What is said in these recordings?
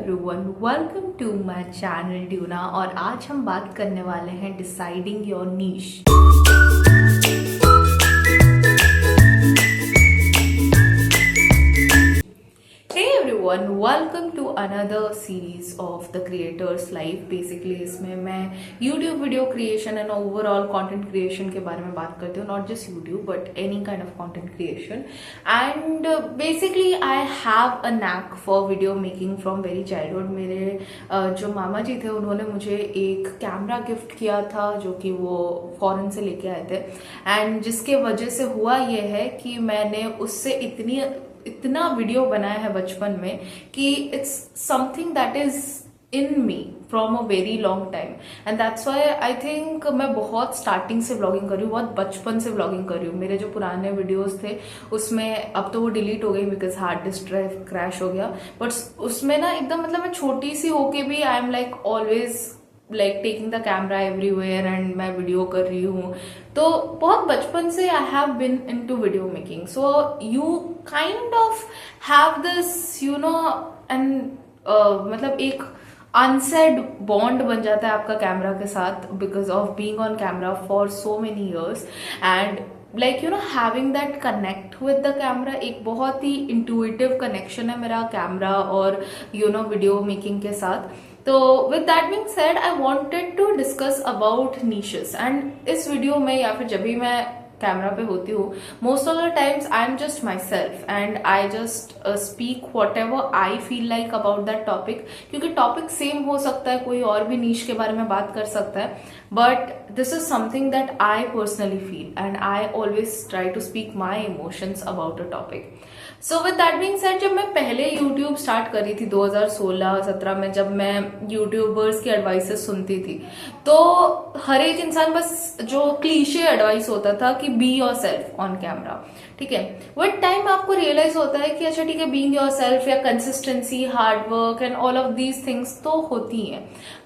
Everyone, welcome to my channel Tuna. और आज हम बात करने वाले हैं deciding your niche. Welcome to another series of the creators life. Basically इसमें मैं YouTube video creation and overall content creation के बारे में बात करती हूँ, not just YouTube but any kind of content creation. And basically I have a knack for video making from very childhood. मेरे जो मामा जी थे उन्होंने मुझे एक कैमरा गिफ्ट किया था जो कि वो फॉरेन से लेके आए थे, एंड जिसके वजह से हुआ ये है कि मैंने उससे इतना वीडियो बनाया है बचपन में कि it's something that is in me from a very long time. And that's why I think मैं बहुत स्टार्टिंग से व्लॉगिंग कर रही हूँ, बहुत बचपन से व्लॉगिंग कर रही हूँ। मेरे जो पुराने वीडियोस थे उसमें अब तो वो डिलीट हो गई because hard disk drive crash हो गया, बट उसमें ना एकदम मतलब मैं छोटी सी होके भी I am like always like taking the camera everywhere and मैं वीडियो कर रही हूँ। तो बहुत बचपन से I have been into video making, so you kind of have this you know and मतलब एक अनसेड बॉन्ड बन जाता है आपका कैमरा के साथ because of being on camera for so many years. And like you know having that connect with the camera, एक बहुत ही इंट्यूटिव कनेक्शन है मेरा कैमरा और यू नो वीडियो मेकिंग के साथ। तो with that being said I wanted to discuss about niches. And इस video में या फिर जब भी मैं कैमरा पे होती हूँ, most of the times I am just my self and I just speak what ever I feel like about that topic, क्योंकि टॉपिक सेम हो सकता है, कोई और भी नीश के बारे में बात कर सकता है, but this is something that I personally feel and I always try to speak my emotions about a topic. So with that being said, जब मैं पहले यूट्यूब स्टार्ट करी थी 2016-17 में, जब मैं यूट्यूबर्स की एडवाइसेस सुनती थी, तो हर एक इंसान बस जो क्लीशे एडवाइस होता था कि be your self on camera, ठीक है। विद टाइम आपको रियलाइज होता है कि अच्छा ठीक है, बीइंग योर सेल्फ या consistency, hard work and all of these things तो होती हैं,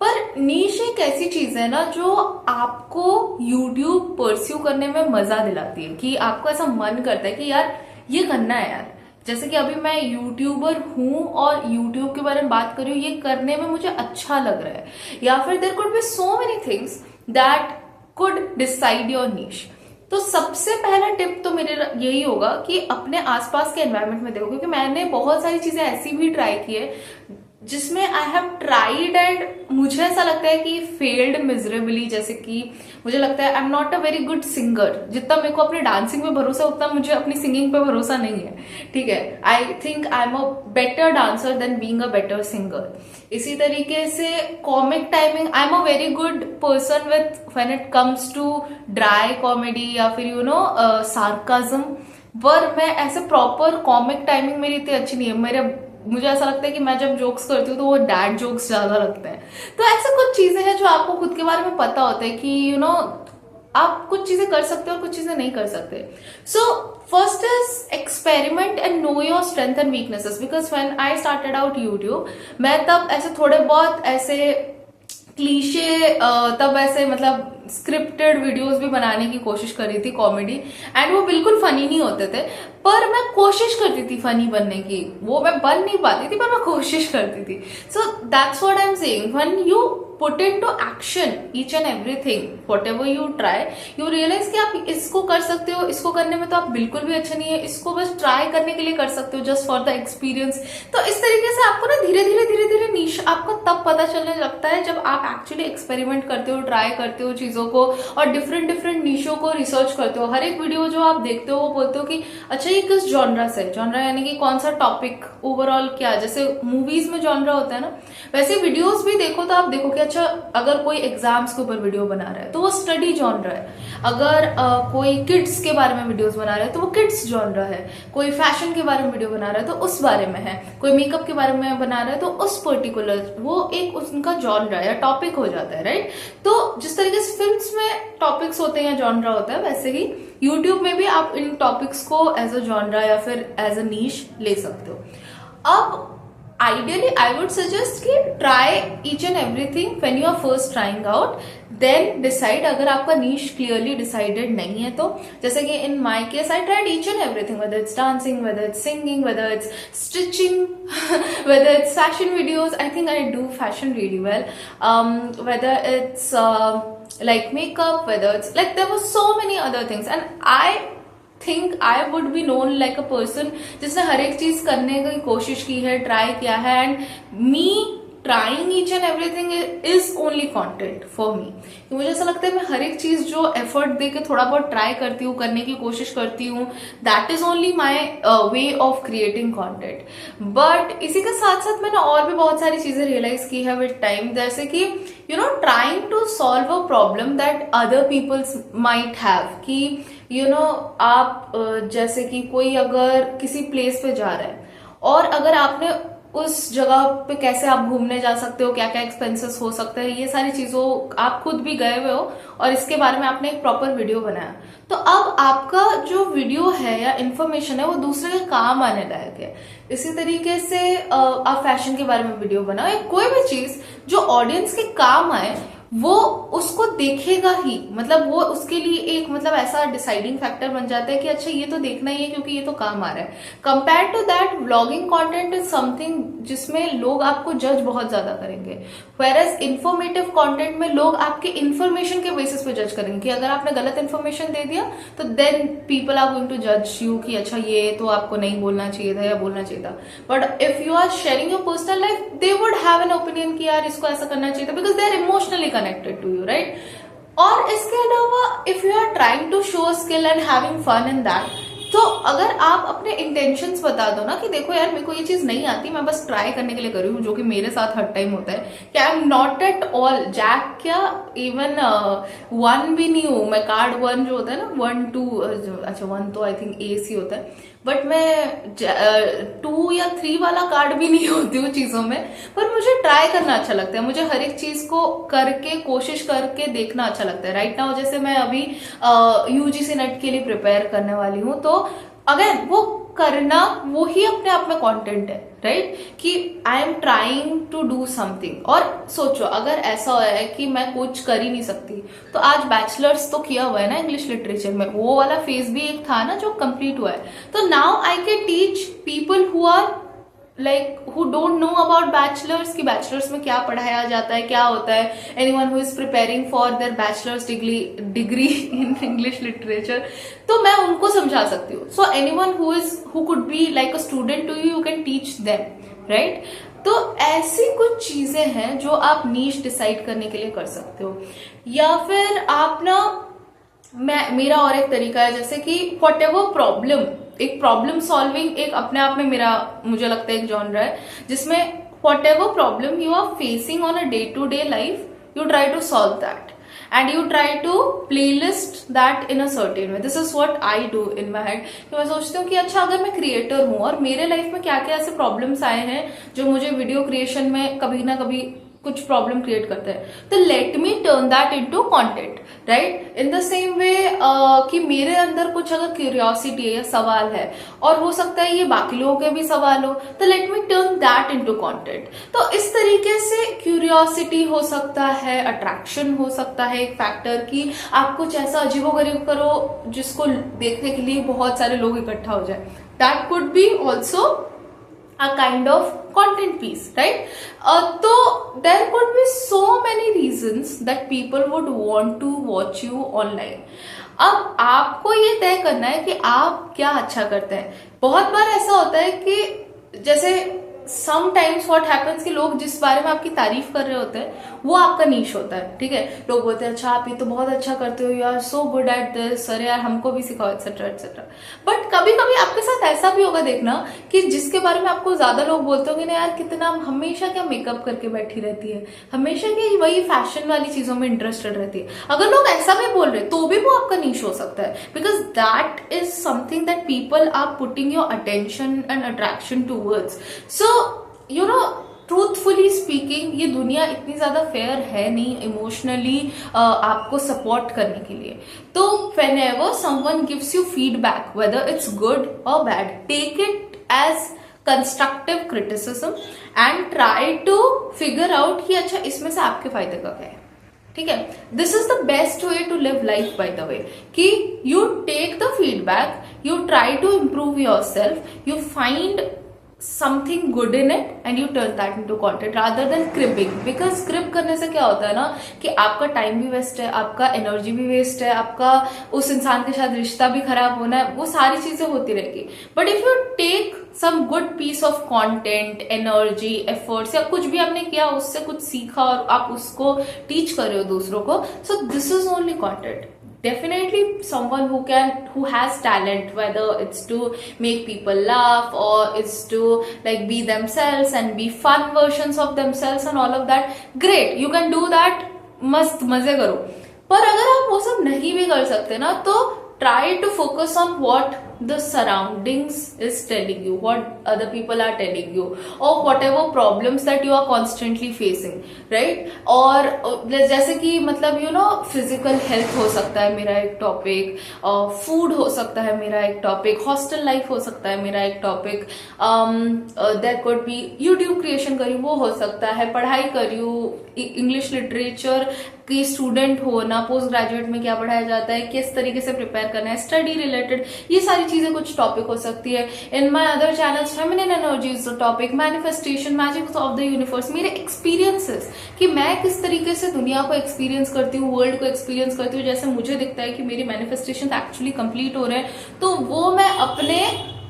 पर नीश एक ऐसी चीज है ना जो आपको यूट्यूब परस्यू करने में मजा दिलाती है, कि आपको ऐसा मन करता है कि यार ये करना है यार। जैसे कि अभी मैं यूट्यूबर हूं और यूट्यूब के बारे में बात कर रही हूँ, ये करने में मुझे अच्छा लग रहा है, या फिर there could be so many things that could decide your niche. तो सबसे पहला टिप तो मेरे यही होगा कि अपने आसपास के एनवायरनमेंट में देखो, क्योंकि मैंने बहुत सारी चीजें ऐसी भी ट्राई की है जिसमें आई हैव ट्राइड एंड मुझे ऐसा लगता है कि फेल्ड मिजरेबली। जैसे कि मुझे लगता है आई am not a very good singer. जितना मेरे को अपने डांसिंग पे भरोसा उतना मुझे अपनी सिंगिंग पे भरोसा नहीं है, ठीक है। I think I am a better dancer than being a better singer. इसी तरीके से comic timing, I am a very good person with when it comes to dry comedy या फिर यू नो सार्काज्म, पर मैं ऐसे प्रॉपर कॉमिक टाइमिंग मेरी इतनी अच्छी नहीं है। मुझे ऐसा लगता है कि मैं जब जोक्स करती हूँ तो वो डैड जोक्स ज्यादा लगते हैं। तो ऐसे कुछ चीजें हैं जो आपको खुद के बारे में पता होता है कि यू नो आप कुछ चीजें कर सकते हो और कुछ चीजें नहीं कर सकते। So first is experiment and know your strength and weaknesses, because when I started out YouTube, मैं तब ऐसे थोड़े बहुत ऐसे क्लीशे तब ऐसे मतलब स्क्रिप्टेड वीडियोस भी बनाने की कोशिश करी थी, कॉमेडी, एंड वो बिल्कुल फनी नहीं होते थे, पर मैं कोशिश करती थी फनी बनने की। वो मैं बन नहीं पाती थी पर मैं कोशिश करती थी। So that's what I am saying, when you put into action each and everything, whatever you try, you realise कि आप इसको कर सकते हो, इसको करने में तो आप बिल्कुल भी अच्छे नहीं है, इसको बस ट्राई करने के लिए कर सकते हो जस्ट फॉर द एक्सपीरियंस। तो इस तरीके से आपको ना धीरे धीरे नीश आपको तब पता चलने लगता है जब आप एक्चुअली एक्सपेरिमेंट करते हो, ट्राई करते हो चीजों को और डिफरेंट नीशों को रिसर्च करते हो। हर एक वीडियो जो आप देखते हो वो बोलते हो कि अच्छा ये किस जॉनरा से, जॉनरा यानी कि कौन सा टॉपिक, ओवरऑल क्या, जैसे मूवीज में जॉनरा होता है ना, वैसे वीडियोस भी देखो तो आप देखो कि अच्छा अगर कोई एग्जाम्स के ऊपर वीडियो बना रहा है तो वो स्टडी जॉनरा है, अगर कोई किड्स के बारे में वीडियोस बना रहा है तो वो किड्स जॉनरा है, कोई फैशन के बारे में वीडियो बना रहा है तो उस बारे में है, कोई मेकअप के बारे में बना रहा है तो उस पर्टिकुलर वो एक उनका जॉनरा या टॉपिक हो जाता है, राइट। तो जिस तरीके से फिल्म्स में टॉपिक्स होते हैं या जॉनरा होता है, वैसे ही यूट्यूब में भी आप इन टॉपिक्स को एज अ जॉनरा या फिर एज अ नीश ले सकते हो। अब आइडियली आई वुड सजेस्ट कि try each and everything when you are first trying out, then decide, अगर आपका नीश क्लियरली डिसाइडेड नहीं है तो, जैसे कि in my case I tried each and everything, whether it's dancing, whether it's singing, whether it's stitching, whether it's fashion videos, I think I do fashion really well, whether it's like makeup, whether it's like, there were so many other things, and I think I would be known like a person जिसने हर एक चीज करने की कोशिश की है, try किया है, and me trying each and everything is only content for me. मुझे ऐसा लगता है मैं हर एक चीज जो एफर्ट दे के थोड़ा बहुत ट्राई करती हूँ, करने की कोशिश करती हूँ, that is only my way of creating content. But इसी के साथ साथ मैंने और भी बहुत सारी चीजें रियलाइज की है विद टाइम, जैसे कि you know trying to solve a problem that other peoples might have, कि यू नो आप जैसे कि कोई अगर किसी प्लेस पे जा रहा है और अगर आपने उस जगह पे कैसे आप घूमने जा सकते हो, क्या क्या एक्सपेंसेस हो सकते हैं, ये सारी चीजों आप खुद भी गए हुए हो और इसके बारे में आपने एक प्रॉपर वीडियो बनाया, तो अब आपका जो वीडियो है या इन्फॉर्मेशन है वो दूसरे के काम आने लायक है। इसी तरीके से आप फैशन के बारे में वीडियो बनाओ या कोई भी चीज जो ऑडियंस के काम आए, वो उसको देखेगा ही, मतलब वो उसके लिए एक मतलब ऐसा डिसाइडिंग फैक्टर बन जाता है कि अच्छा ये तो देखना ही है क्योंकि ये तो काम आ रहा है। Compare to that vlogging content is something जिसमें लोग आपको जज बहुत ज्यादा करेंगे, वेयरएज इंफॉर्मेटिव कंटेंट में लोग आपके इंफॉर्मेशन के बेसिस पे जज करेंगे कि अगर आपने गलत इंफॉर्मेशन दे दिया तो then people are going to जज यू कि अच्छा ये तो आपको नहीं बोलना चाहिए था या बोलना चाहिए था। But if you are sharing your personal life, they would have an opinion कि यार इसको ऐसा करना चाहिए था, because they are emotionally connected to you, right. और इसके अलावा if you are trying to show skill and having fun in that, तो अगर आप अपने इंटेंशंस बता दो ना कि देखो यार मेरे को ये चीज नहीं आती, मैं बस ट्राई करने के लिए कर रही हूँ, जो कि मेरे साथ हर टाइम होता है कि I am not at all jack, क्या इवन 1 भी नहीं हूँ मैं, कार्ड 1 जो होता है ना, 1 2, अच्छा 1 तो आई थिंक ए सी होता है, बट मैं 2 या 3 वाला कार्ड भी नहीं होती हूँ चीजों में। पर मुझे ट्राई करना अच्छा लगता है, मुझे हर एक चीज को करके कोशिश करके देखना अच्छा लगता है। राइट नाउ जैसे मैं अभी यूजीसी नेट के लिए प्रिपेयर करने वाली हूँ, तो अगर वो करना वो ही अपने आप में कंटेंट है, राइट, कि I am trying to do something. और सोचो अगर ऐसा हुआ है कि मैं कुछ कर ही नहीं सकती, तो आज बैचलर्स तो किया हुआ है ना इंग्लिश लिटरेचर में, वो वाला फेज भी एक था ना जो कंप्लीट हुआ है, तो now I can teach people who are like who don't know about bachelors, कि बैचलर्स में क्या पढ़ाया जाता है, क्या होता है, anyone who is preparing for their bachelors degree in English literature, तो मैं उनको समझा सकती हूँ। So anyone who could be like a student to you, you can teach them, right. तो ऐसी कुछ चीजें हैं जो आप नीश डिसाइड करने के लिए कर सकते हो। या फिर आप ना, मेरा और एक तरीका है, जैसे कि व्हाट एवर प्रॉब्लम, एक प्रॉब्लम सॉल्विंग एक अपने आप में मेरा मुझे लगता है एक जॉनर है, जिसमें whatever problem you are facing on a day to day life, you try to solve that and you try to playlist that in a certain way. This is what I do in my head, कि मैं सोचती हूँ कि अच्छा अगर मैं creator हूँ और मेरे लाइफ में क्या क्या ऐसे प्रॉब्लम्स आए हैं जो मुझे वीडियो क्रिएशन में कभी ना कभी कुछ प्रॉब्लम क्रिएट करते हैं, तो let me turn that into content, right. In the same way कि मेरे अंदर कुछ अगर क्यूरियोसिटी है या सवाल है, और हो सकता है ये बाकी लोगों के भी सवाल हो, तो let me turn that into content. तो इस तरीके से क्यूरियोसिटी हो सकता है, अट्रैक्शन हो सकता है एक फैक्टर, कि आप कुछ ऐसा अजीबोगरीब करो जिसको देखने के लिए बहुत सारे लोग इकट्ठा हो जाए, that could be also a kind of content piece, right? So there could be so many reasons that people would want to watch you online. अब आपको ये तय करना है कि आप क्या अच्छा करते हैं। बहुत बार ऐसा होता है कि जैसे समटाइम्स व्हाट हैपेंस कि लोग जिस बारे में आपकी तारीफ कर रहे होते हैं वो आपका नीश होता है, ठीक है। लोग बोलते हैं अच्छा आप ये तो बहुत अच्छा करते हो, you are so good at this, अरे यार हमको भी सिखाओ, एक्सेट्रा एक्सेट्रा। बट कभी कभी आपके साथ ऐसा भी होगा, देखना, कि जिसके बारे में आपको ज्यादा लोग बोलते होंगे ना, यार कितना हमेशा क्या मेकअप करके बैठी रहती है, हमेशा क्या वही फैशन वाली चीजों में इंटरेस्टेड रहती है। अगर लोग ऐसा भी बोल रहे तो भी वो आपका नीश हो सकता है, because that is something that people are putting your attention and attraction towards. So you know truthfully speaking, ये दुनिया इतनी ज्यादा फेयर है नहीं इमोशनली आपको सपोर्ट करने के लिए। तो whenever someone gives you feedback, whether it's good or bad, take it as constructive criticism and try to figure out कि अच्छा इसमें से आपके फायदे का क्या है, ठीक है, this is the best way to live life by the way, कि you take the feedback, you try to improve yourself, you find something good in it and you turn that into content rather than cribbing, because crib करने से क्या होता है ना कि आपका time भी वेस्ट है, आपका एनर्जी भी वेस्ट है, आपका उस इंसान के साथ रिश्ता भी खराब होना है, वो सारी चीजें होती रहेगी. But if you take some good piece of content, energy, efforts या कुछ भी आपने किया, उससे कुछ सीखा और आप उसको टीच कर रहे हो दूसरों को, so this is only content. Definitely someone who has talent, whether it's to make people laugh or it's to like be themselves and be fun versions of themselves and all of that, great, you can do that, मस्त मजे करो. पर अगर आप वो सब नहीं भी कर सकते ना, तो try to focus on what the surroundings is telling you, what other people are telling you, or whatever problems that you are constantly facing, right? और जैसे कि मतलब you know physical health हो सकता है मेरा एक टॉपिक, food हो सकता है मेरा एक टॉपिक, hostel life हो सकता है मेरा एक topic, there could be YouTube creation करी वो हो सकता है, पढ़ाई करी इंग्लिश लिटरेचर की स्टूडेंट हो ना, पोस्ट ग्रेजुएट में क्या पढ़ाया जाता है, किस तरीके से प्रिपेयर करना है, स्टडी रिलेटेड, ये सारी चीजें कुछ टॉपिक हो सकती है. In my other channels feminine energy is the topic, manifestation, magic of the universe, मेरे एक्सपीरियंसेस कि मैं किस तरीके से दुनिया को एक्सपीरियंस करती हूँ, वर्ल्ड को एक्सपीरियंस करती हूँ, जैसे मुझे दिखता है कि मेरी मैनिफेस्टेशन एक्चुअली कंप्लीट हो रहे हैं, तो वो मैं अपने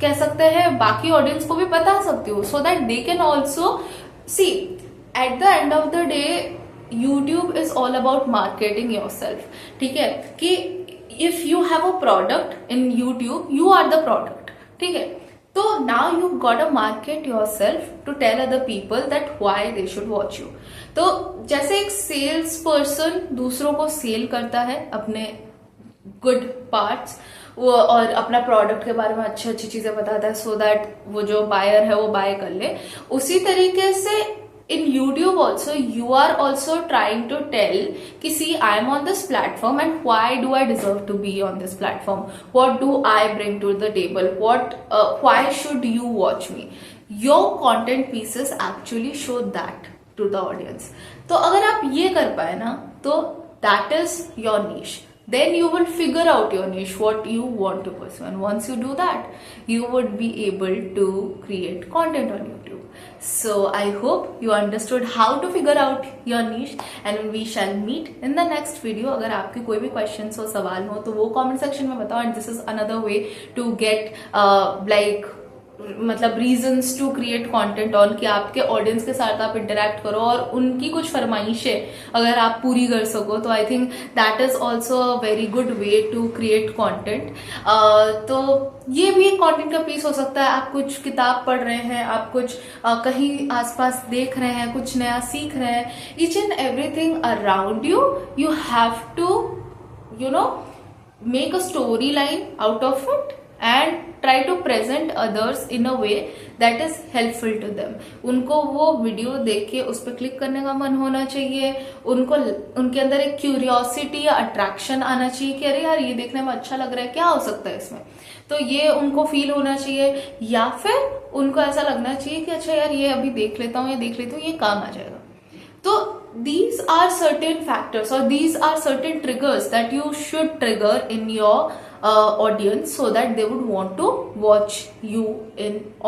कह सकते हैं बाकी ऑडियंस को भी बता सकती हूँ, so that they can also see. Eight the end of the day YouTube is all about marketing yourself. ठीक है, कि if you have a product in YouTube, you are the product. ठीक है, तो now you gotta market yourself to tell other people that why they should watch you. तो जैसे एक sales person दूसरों को सेल करता है अपने गुड पार्ट्स और अपना प्रोडक्ट के बारे में अच्छी अच्छी चीजें बताता है, सो दैट वो जो बायर है वो बाय कर ले, उसी तरीके से in YouTube also you are also trying to tell कि see I am on this platform and why do I deserve to be on this platform, what do I bring to the table, why should you watch me. Your content pieces actually show that to the audience. तो अगर आप ये कर पाए ना, तो that is your niche. Then you will figure out your niche, what you want to pursue, and once you do that, you would be able to create content on YouTube. So I hope you understood how to figure out your niche, and we shall meet in the next video. अगर आपके कोई भी questions हो, सवाल हो, तो वो comment section में बताओ. And this is another way to get like मतलब reasons to create content on, कि आपके ऑडियंस के साथ आप इंटरेक्ट करो और उनकी कुछ फरमाइशें अगर आप पूरी कर सको, तो I think that is also a very good way to create content. तो ये भी एक कंटेंट का पीस हो सकता है. आप कुछ किताब पढ़ रहे हैं, आप कुछ कहीं आसपास देख रहे हैं, कुछ नया सीख रहे हैं, each and everything around you, you have to you know make a story line out of it and try to present others in a way that is helpful to them. उनको वो वीडियो देख के उस पर click करने का मन होना चाहिए, उनको उनके अंदर एक क्यूरियोसिटी या अट्रैक्शन आना चाहिए कि अरे यार ये देखने में अच्छा लग रहा है, क्या हो सकता है इसमें, तो ये उनको फील होना चाहिए. या फिर उनको ऐसा लगना चाहिए कि अच्छा यार ये अभी देख लेता हूँ, ये काम आ जाएगा. तो these are certain factors or these are certain triggers that you should trigger in your audience so that they would want to watch you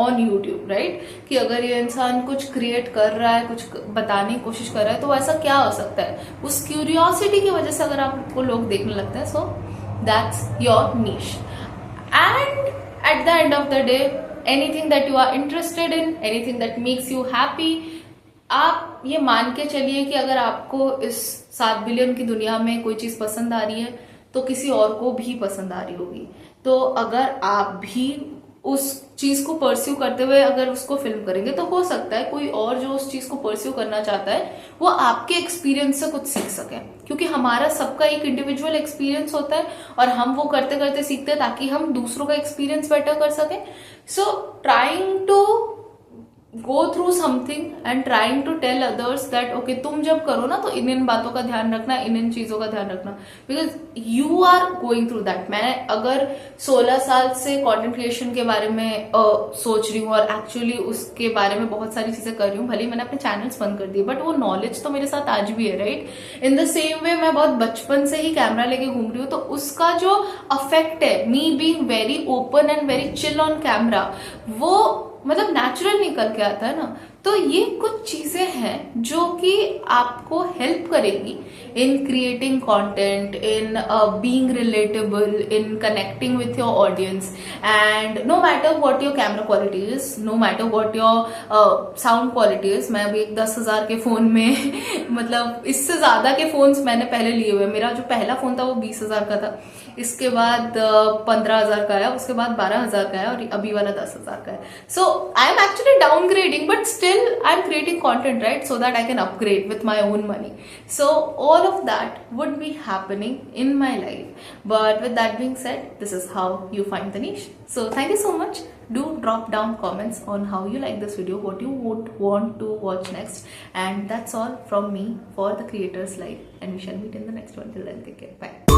on YouTube, right? कि अगर ये इंसान कुछ क्रिएट कर रहा है, कुछ बताने की कोशिश कर रहा है, तो ऐसा क्या हो सकता है, उस क्यूरियोसिटी की वजह से अगर आपको लोग देखने लगते हैं. So that's your niche. And at the end of the day, anything that you are interested in, anything that makes you happy, आप ये मान के चलिए कि अगर आपको इस 7 बिलियन की दुनिया में कोई चीज पसंद आ रही है, तो किसी और को भी पसंद आ रही होगी. तो अगर आप भी उस चीज को परस्यू करते हुए अगर उसको फिल्म करेंगे, तो हो सकता है कोई और जो उस चीज को परस्यू करना चाहता है वो आपके एक्सपीरियंस से कुछ सीख सके, क्योंकि हमारा सबका एक इंडिविजुअल एक्सपीरियंस होता है और हम वो करते करते सीखते हैं ताकि हम दूसरों का एक्सपीरियंस बेटर कर सके. So trying to go through something and trying to tell others that okay तुम जब करो ना तो इन इन बातों का ध्यान रखना, इन इन चीजों का ध्यान रखना, because you are going through that. मैं अगर 16 साल से कंटेंट क्रिएशन के बारे में सोच रही हूँ और एक्चुअली उसके बारे में बहुत सारी चीजें कर रही हूँ, भले मैंने अपने चैनल्स बंद कर दिए, बट वो नॉलेज तो मेरे साथ आज भी है, right. In the same way मैं बहुत बचपन से ही कैमरा लेके घूम रही हूँ, तो उसका जो अफेक्ट है, me being very open and very chill on camera, वो मतलब नेचुरल निकल के आता है ना. तो ये कुछ चीजें हैं जो कि आपको हेल्प करेगी in creating content, in being relatable, in connecting with your audience. And no matter what your camera quality is, no matter what your sound quality is. मैं अभी एक 10,000 के फोन में मतलब इससे ज्यादा के फोन्स मैंने पहले लिए हुए. मेरा जो पहला फोन था वो 20,000 का था, इसके बाद 15,000 का है, उसके बाद 12,000 का है और अभी वाला 10,000 का है. So I am actually downgrading, but still I am creating content, right, so that I can upgrade with my own money. So all of that would be happening in my life. But with that being said, this is how you find the niche. So thank you so much. Do drop down comments on how you like this video, what you would want to watch next. And that's all from me for the creator's life. And we shall meet in the next one. Till then, take care. Bye.